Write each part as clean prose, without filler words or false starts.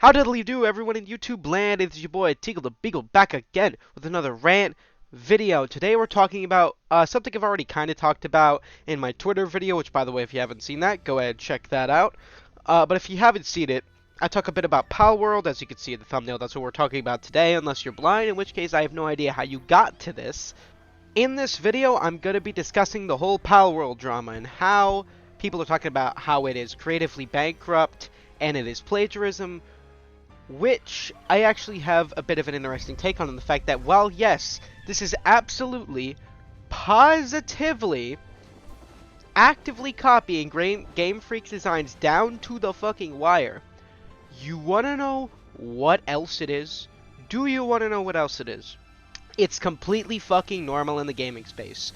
How diddly do, everyone in YouTube land? It's your boy Teagle the Beagle back again with another rant video. Today we're talking about something I've already kind of talked about in my Twitter video, which, by the way, if you haven't seen that, go ahead and check that out. But if you haven't seen it, I talk a bit about Palworld. As you can see in the thumbnail, that's what we're talking about today, unless you're blind, in which case I have no idea how you got to this. In this video, I'm going to be discussing the whole Palworld drama and how people are talking about how it is creatively bankrupt and it is plagiarism, which I actually have a bit of an interesting take on, in the fact that, while yes, this is absolutely, positively, actively copying Game Freak's designs down to the fucking wire, you wanna know what else it is? Do you wanna know what else it is? It's completely fucking normal in the gaming space.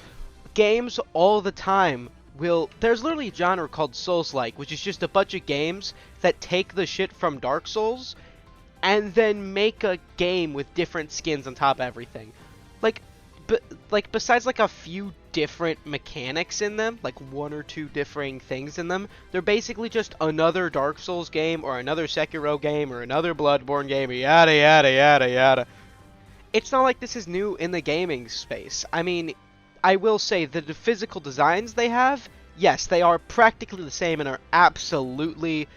Games all the time there's literally a genre called Souls-like, which is just a bunch of games that take the shit from Dark Souls and then make a game with different skins on top of everything. Besides like a few different mechanics in them, like one or two differing things in them, they're basically just another Dark Souls game or another Sekiro game or another Bloodborne game, yada yada yada yada. It's not like this is new in the gaming space. I mean, I will say that the physical designs they have, yes, they are practically the same and are absolutely,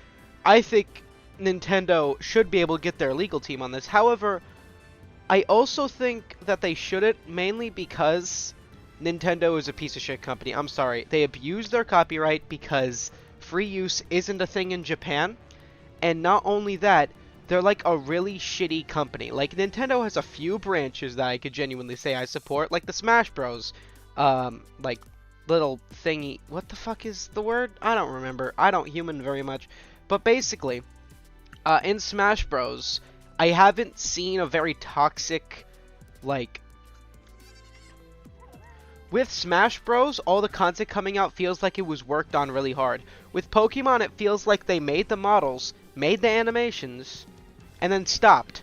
I think Nintendo should be able to get their legal team on this. However, I also think that they shouldn't, mainly because Nintendo is a piece of shit company. I'm sorry. They abuse their copyright because free use isn't a thing in Japan. And not only that, they're like a really shitty company. Like, Nintendo has a few branches that I could genuinely say I support, like the Smash Bros. Like, little thingy. What the fuck is the word? I don't remember. I don't human very much. But basically, in Smash Bros, I haven't seen a very toxic, like... With Smash Bros, all the content coming out feels like it was worked on really hard. With Pokemon, it feels like they made the models, made the animations, and then stopped.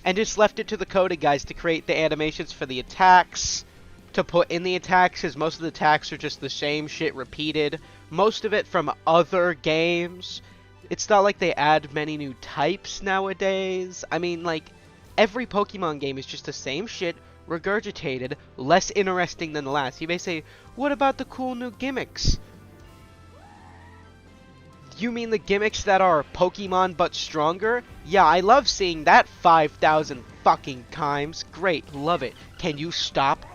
And just left it to the coding guys to create the animations for the attacks, to put in the attacks, because most of the attacks are just the same shit repeated. Most of it from other games. It's not like they add many new types nowadays. I mean, like, every Pokemon game is just the same shit, regurgitated, less interesting than the last. You may say, what about the cool new gimmicks? You mean the gimmicks that are Pokemon but stronger? Yeah, I love seeing that 5,000 fucking times. Great, love it. Can you stop?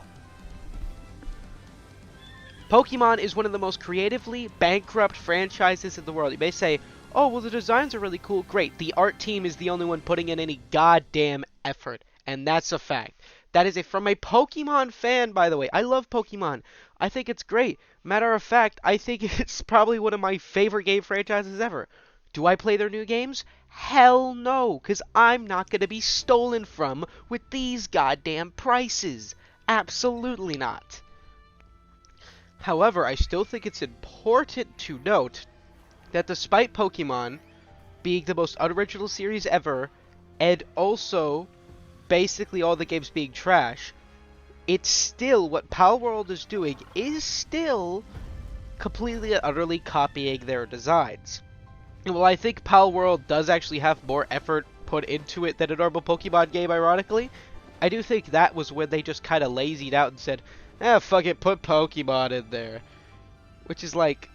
Pokemon is one of the most creatively bankrupt franchises in the world. You may say, oh, well, the designs are really cool. Great. The art team is the only one putting in any goddamn effort. And that's a fact. That is from a Pokemon fan, by the way. I love Pokemon. I think it's great. Matter of fact, I think it's probably one of my favorite game franchises ever. Do I play their new games? Hell no, because I'm not going to be stolen from with these goddamn prices. Absolutely not. However, I still think it's important to note that despite Pokemon being the most unoriginal series ever, and also basically all the games being trash, it's still, what Palworld is doing is still completely and utterly copying their designs. And while I think Palworld does actually have more effort put into it than a normal Pokemon game, ironically, I do think that was when they just kind of lazied out and said, fuck it, put Pokemon in there. Which is like,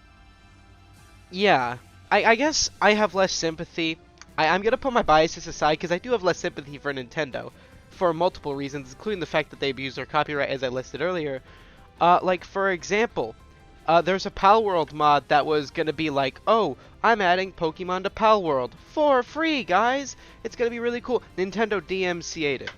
yeah, I guess I have less sympathy. I'm going to put my biases aside because I do have less sympathy for Nintendo for multiple reasons, including the fact that they abuse their copyright, as I listed earlier. Like, for example, there's a Palworld mod that was going to be like, oh, I'm adding Pokemon to Palworld for free, guys. It's going to be really cool. Nintendo DMCA'd it.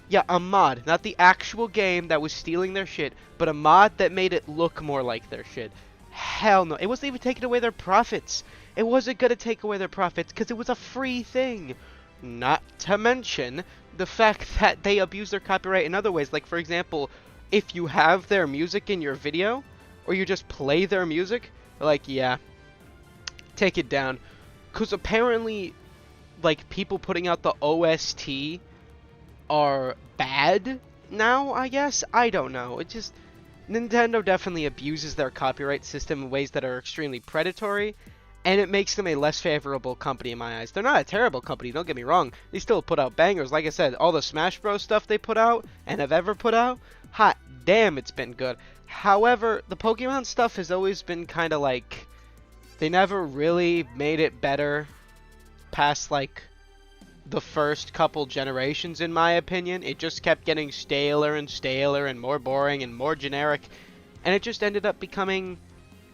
Yeah, a mod, not the actual game that was stealing their shit, but a mod that made it look more like their shit. Hell no. It wasn't even taking away their profits. It wasn't going to take away their profits because it was a free thing. Not to mention the fact that they abuse their copyright in other ways. Like, for example, if you have their music in your video, or you just play their music, like, yeah, take it down. Because apparently, like, people putting out the OST are bad now, I guess? I don't know. It just, Nintendo definitely abuses their copyright system in ways that are extremely predatory, and it makes them a less favorable company in my eyes. They're not a terrible company, don't get me wrong. They still put out bangers. Like I said, all the Smash Bros. Stuff they put out and have ever put out, hot damn, it's been good. However, the Pokemon stuff has always been kind of like, they never really made it better past like the first couple generations, in my opinion. It just kept getting staler and staler and more boring and more generic, and it just ended up becoming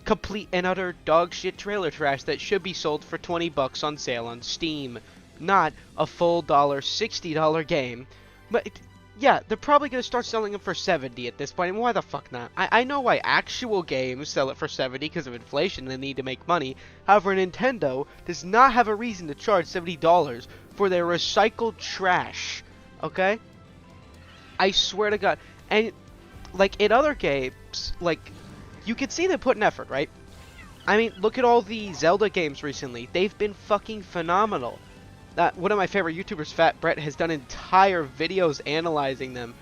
complete and utter dog shit trailer trash that should be sold for 20 bucks on sale on Steam, not a full $60 game. But yeah, they're probably going to start selling them for 70 at this point, and why the fuck not? I know why actual games sell it for 70 because of inflation and they need to make money. However, Nintendo does not have a reason to charge $70 for their recycled trash, okay? I swear to God. And like in other games, like, you can see them putting effort, right? I mean, look at all the Zelda games recently. They've been fucking phenomenal. One of my favorite YouTubers, Fat Brett, has done entire videos analyzing them.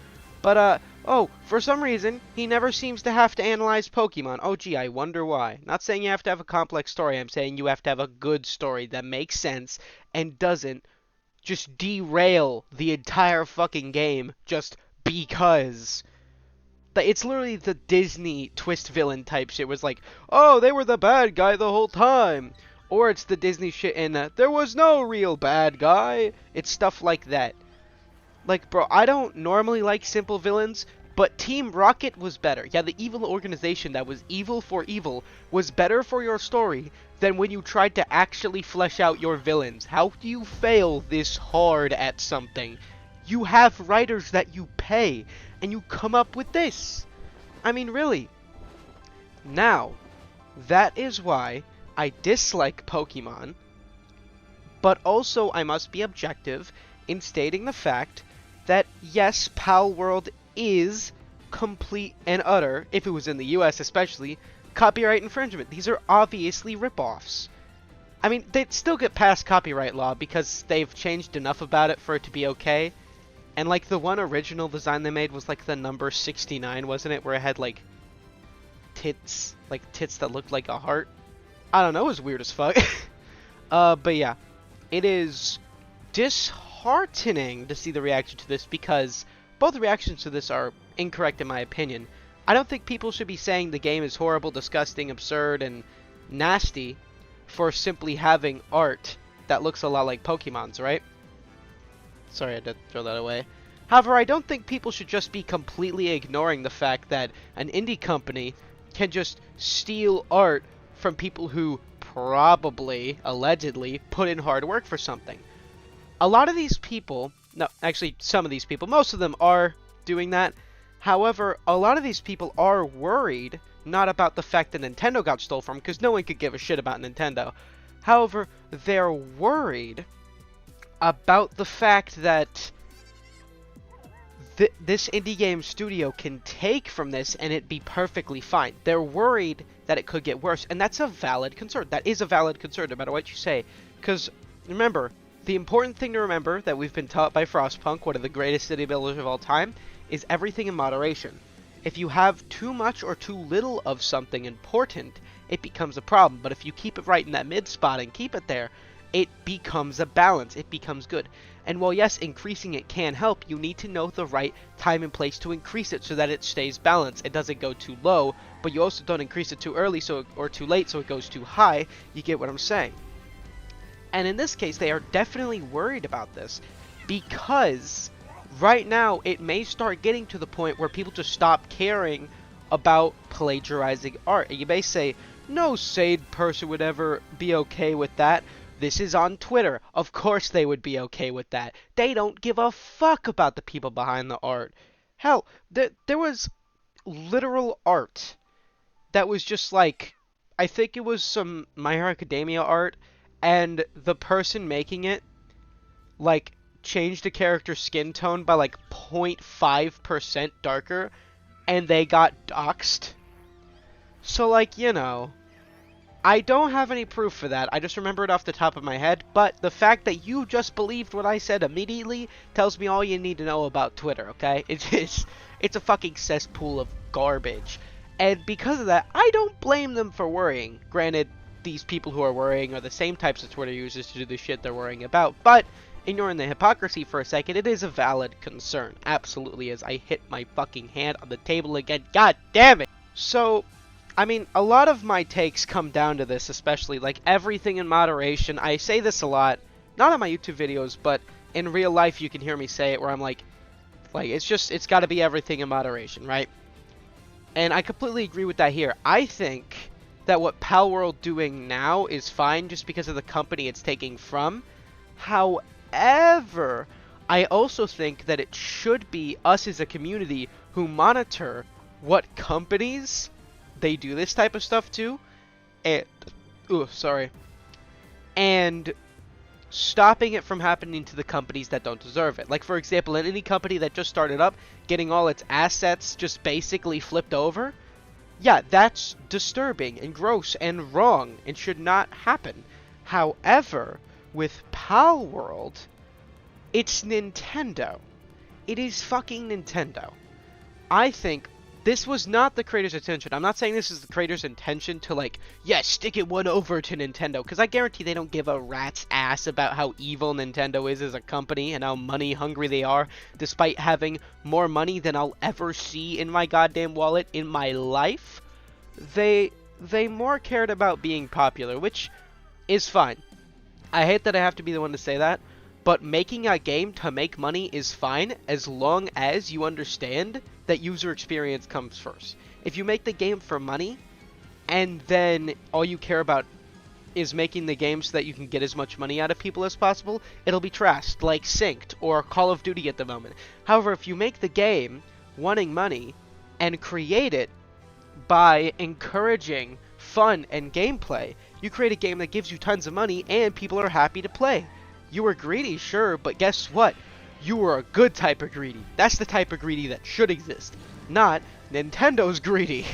But, oh, for some reason, he never seems to have to analyze Pokemon. Oh, gee, I wonder why. Not saying you have to have a complex story. I'm saying you have to have a good story that makes sense and doesn't just derail the entire fucking game just because. It's literally the Disney twist villain type shit. It was like, oh, they were the bad guy the whole time. Or it's the Disney shit in there was no real bad guy. It's stuff like that. Like, bro, I don't normally like simple villains, but Team Rocket was better. Yeah, the evil organization that was evil for evil was better for your story than when you tried to actually flesh out your villains. How do you fail this hard at something? You have writers that you pay, and you come up with this. I mean, really. Now, that is why I dislike Pokemon, but also I must be objective in stating the fact that, yes, Palworld is complete and utter, if it was in the US especially, copyright infringement. These are obviously ripoffs. I mean, they'd still get past copyright law because they've changed enough about it for it to be okay. And, like, the one original design they made was, like, the number 69, wasn't it? Where it had, like, tits that looked like a heart. I don't know, it was weird as fuck. But yeah, it is disheartening to see the reaction to this because both reactions to this are incorrect in my opinion. I don't think people should be saying the game is horrible, disgusting, absurd, and nasty for simply having art that looks a lot like Pokemon's, right? Sorry, I had to throw that away. However, I don't think people should just be completely ignoring the fact that an indie company can just steal art from people who probably, allegedly, put in hard work for something. A lot of these people, no, actually some of these people, most of them are doing that. However, a lot of these people are worried not about the fact that Nintendo got stole from, because no one could give a shit about Nintendo. However, they're worried about the fact that this indie game studio can take from this and it be perfectly fine. They're worried that it could get worse, and that's a valid concern. That is a valid concern, no matter what you say. Because, remember, the important thing to remember that we've been taught by Frostpunk, one of the greatest city builders of all time, is everything in moderation. If you have too much or too little of something important, it becomes a problem. But if you keep it right in that mid spot and keep it there, it becomes a balance. It becomes good. And while yes, increasing it can help, you need to know the right time and place to increase it so that it stays balanced. It doesn't go too low, but you also don't increase it too early or too late so it goes too high. You get what I'm saying. And in this case, they are definitely worried about this because right now it may start getting to the point where people just stop caring about plagiarizing art. And you may say, no sane person would ever be okay with that. This is on Twitter. Of course they would be okay with that. They don't give a fuck about the people behind the art. Hell, there was literal art that was just like, I think it was some My Hero Academia art, and the person making it, like, changed the character's skin tone by like 0.5% darker, and they got doxxed. So, like, you know, I don't have any proof for that. I just remember it off the top of my head. But the fact that you just believed what I said immediately tells me all you need to know about Twitter, okay? It's a fucking cesspool of garbage. And because of that, I don't blame them for worrying. Granted, these people who are worrying are the same types of Twitter users to do the shit they're worrying about. But ignoring the hypocrisy for a second, it is a valid concern. Absolutely is. I hit my fucking hand on the table again. God damn it! So, I mean, a lot of my takes come down to this, especially, like, everything in moderation. I say this a lot, not on my YouTube videos, but in real life you can hear me say it, where I'm like, it's gotta be everything in moderation, right? And I completely agree with that here. I think that what Palworld doing now is fine just because of the company it's taking from. However, I also think that it should be us as a community who monitor what companies they do this type of stuff to, and and stopping it from happening to the companies that don't deserve it. Like, for example, in any company that just started up, getting all its assets just basically flipped over, yeah, that's disturbing and gross and wrong and should not happen. However, with Palworld, it's Nintendo. It is fucking Nintendo. I think this was not the creator's intention. I'm not saying this is the creator's intention to, like, yeah, stick it one over to Nintendo, because I guarantee they don't give a rat's ass about how evil Nintendo is as a company and how money hungry they are, despite having more money than I'll ever see in my goddamn wallet in my life. They more cared about being popular, which is fine. I hate that I have to be the one to say that, but making a game to make money is fine as long as you understand that user experience comes first. If you make the game for money, and then all you care about is making the game so that you can get as much money out of people as possible, it'll be trashed, like Synced or Call of Duty at the moment. However, if you make the game wanting money and create it by encouraging fun and gameplay, you create a game that gives you tons of money and people are happy to play. You were greedy, sure, but guess what? You were a good type of greedy. That's the type of greedy that should exist, not Nintendo's greedy.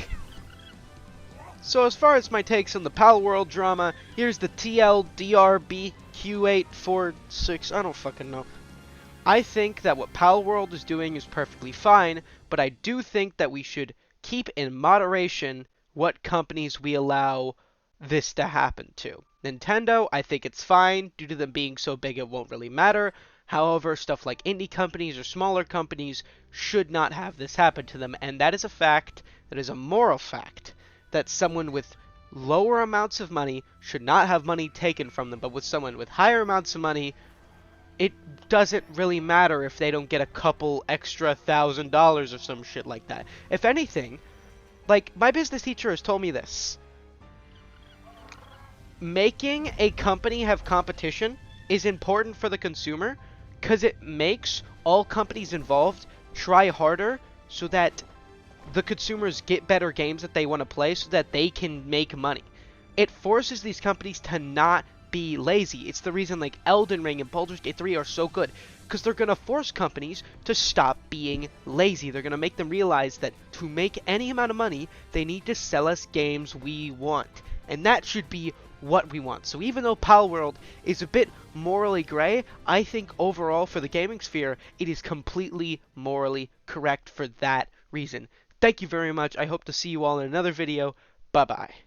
So as far as my takes on the Palworld drama, here's the TLDRBQ846, I don't fucking know. I think that what Palworld is doing is perfectly fine, but I do think that we should keep in moderation what companies we allow this to happen to. Nintendo, I think it's fine. Due to them being so big, it won't really matter. However, stuff like indie companies or smaller companies should not have this happen to them. And that is a fact, that is a moral fact, that someone with lower amounts of money should not have money taken from them. But with someone with higher amounts of money, it doesn't really matter if they don't get a couple extra $1,000 or some shit like that. If anything, like, my business teacher has told me this. Making a company have competition is important for the consumer because it makes all companies involved try harder so that the consumers get better games that they want to play so that they can make money. It forces these companies to not be lazy. It's the reason like Elden Ring and Baldur's Gate 3 are so good, because they're going to force companies to stop being lazy. They're going to make them realize that to make any amount of money, they need to sell us games we want. And that should be what we want. So even though Palworld is a bit morally gray, I think overall for the gaming sphere, it is completely morally correct for that reason. Thank you very much. I hope to see you all in another video. Bye-bye.